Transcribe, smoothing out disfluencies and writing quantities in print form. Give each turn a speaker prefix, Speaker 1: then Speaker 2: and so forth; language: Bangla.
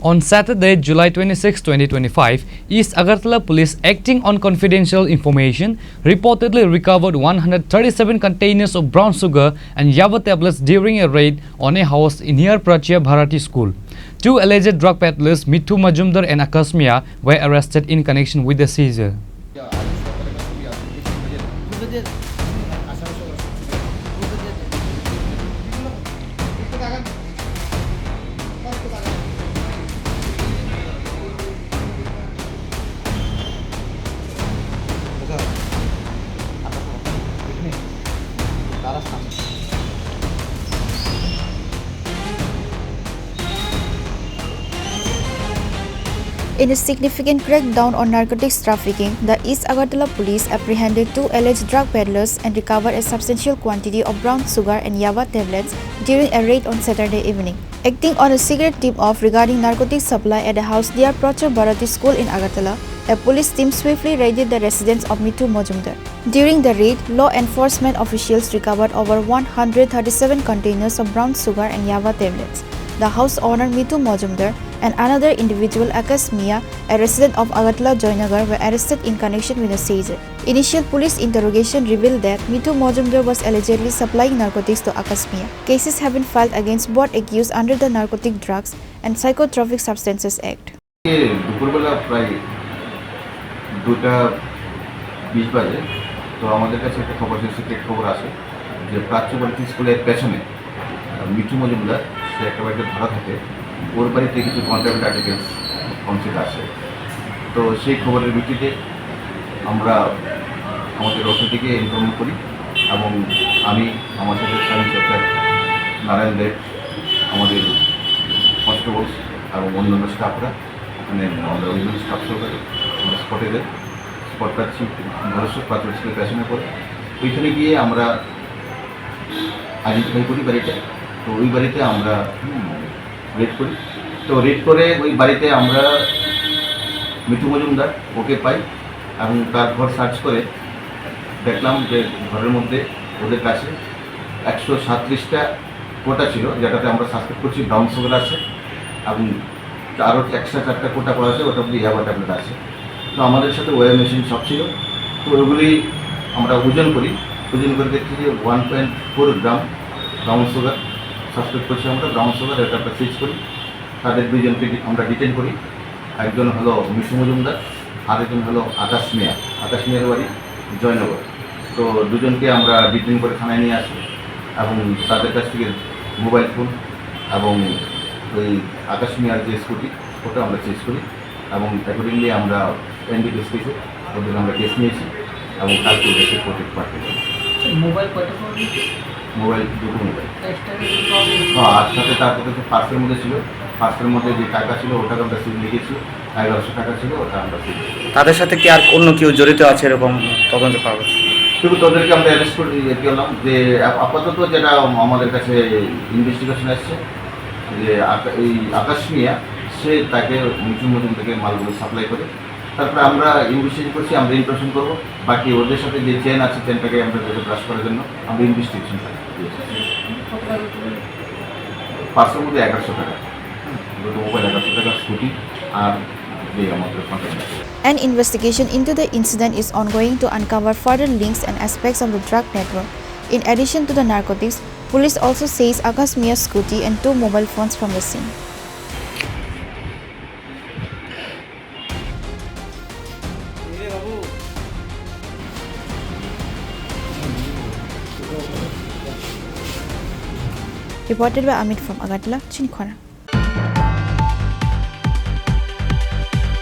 Speaker 1: On Saturday, July 26, 2025, East Agartala Police, acting on confidential information, reportedly recovered 137 containers of brown sugar and Yaba tablets during a raid on a house near Prachya Bharati School. Two alleged drug peddlers, Mithu Majumdar and Akash Mia, were arrested in connection with the seizure.
Speaker 2: In a significant crackdown on narcotics trafficking, the East Agartala police apprehended two alleged drug peddlers and recovered a substantial quantity of brown sugar and Yaba tablets during a raid on Saturday evening. Acting on a secret tip-off regarding narcotics supply at a house near Prachya Bharati School in Agartala, a police team swiftly raided the residence of Mithu Majumdar. During the raid, law enforcement officials recovered over 137 containers of brown sugar and Yaba tablets. The house owner Mithu Majumdar and another individual Akash Mia, a resident of Agartala Joynagar, were arrested in connection with the seizure. Initial police interrogation revealed that Mithu Majumdar was allegedly supplying narcotics to Akash Mia. Cases have been filed against both accused under the Narcotic Drugs and Psychotropic Substances Act.
Speaker 3: দুপুরবেলা প্রায় 2:20 বাজে তো আমাদের কাছে একটা খবর সিক্রেট খবর আসে যে প্রাচ্য ভারতী স্কুলের পেছনে মিঠু মজুমদার সে একটা বাড়িতে ভাড়া থাকে, ওর বাড়িতে কিছু কন্ট্রাক্ট আর্টিকেলস পৌঁছে আসে। তো সেই খবরের ভিত্তিতে আমরা আমাদের অথরিটিকে ইনফর্ম করি এবং আমি আমার সাথে সাব ইন্সপেক্টর নারায়ণ দেব, আমাদের কনস্টেবলস এবং অন্যান্য স্টাফরা ওখানে আমরা অরিজিনাল স্টাফ সহকারে আমরা স্পটে দেয়। স্পট পাচ্ছি ভরসা প্রাচ্য স্কুলের পেছনে করে ওইখানে গিয়ে আমরা আইডেন্টিফাই করি বাড়িটা। তো ওই বাড়িতে আমরা রেড করি। তো রেড করে ওই বাড়িতে আমরা মিঠু মজুমদার ওকে পাই এবং তার ঘর সার্চ করে দেখলাম যে ঘরের মধ্যে ওদের কাছে 137টা কোটা ছিল, যেটাতে আমরা সাসপেক্ট করছি ব্রাউন সুগার আছে এবং আরও এক্সট্রা 4টা কোটা করা আছে, ওটার মধ্যে ইয়াবা ট্যাবলেট আছে। তো আমাদের সাথে ওয়ে মেশিন সব ছিল। তো ওগুলি আমরা ওজন করে দেখছি যে 1.4 গ্রাম ব্রাউন সুগার সাসপেক্ট করছি আমরা। ব্রাউন সুগার এটা আমরা সিজ করি। তাদের দুজনকে আমরা ডিটেন করি। একজন হলো মিঠু মজুমদার, আরেকজন হলো আকাশ মিয়া। আকাশ মিয়ার বাড়ি জয়নগর। তো দুজনকে আমরা ডিটেন করে থানায় নিয়ে আসি এবং তাদের কাছ থেকে মোবাইল ফোন এবং ওই আকাশ মিয়ার যে স্কুটি ওটা আমরা সিজ করি এবং অ্যাকর্ডিংলি আমরা এনডিপিএস কেসে ওদের আমরা কেস নিয়েছি এবং কালকে দেশে প্রোটেক্ট পাঠিয়ে দেবো। মোবাইল দুটো মোবাইল আর সাথে তারপরে যে পার্সের মধ্যে ছিল, পার্সের মধ্যে যে টাকা ছিল ওটাকে আমরা সিল লিখেছি, 1100 টাকা ছিল ওটা আমরা সিল।
Speaker 4: তাদের সাথে কি আর অন্য কেউ জড়িত আছে এরকম তদন্ত পাওয়া গেছে?
Speaker 3: শুধু তাদেরকে আমরা অ্যারেস্ট করে গেলাম। যে আপাতত যেটা আমাদের কাছে ইনভেস্টিগেশন আসছে যে এই আকাশ মিয়া সে তাকে মিঠু মজুমদারকে মালগুলো সাপ্লাই করে। তারপরে আমরা ইনভেস্টিগেশন করছি, আমরা ইনফরমেশন করবো। বাকি ওদের সাথে যে চেন আছে চেনটাকে আমরা ব্রাশ করার জন্য আমরা ইনভেস্টিগেশন দিয়েছি। পার্সের মধ্যে 1100 টাকা, দুটো মোবাইল 1100 টাকা, স্কুটি আর যে আমাদের contact.
Speaker 2: An investigation into the incident is ongoing to uncover further links and aspects of the drug network. In addition to the narcotics, police also seized Akash Mia's scooty and 2 mobile phones from the scene. Reported by Amit from Agartala, Chini, Khorang.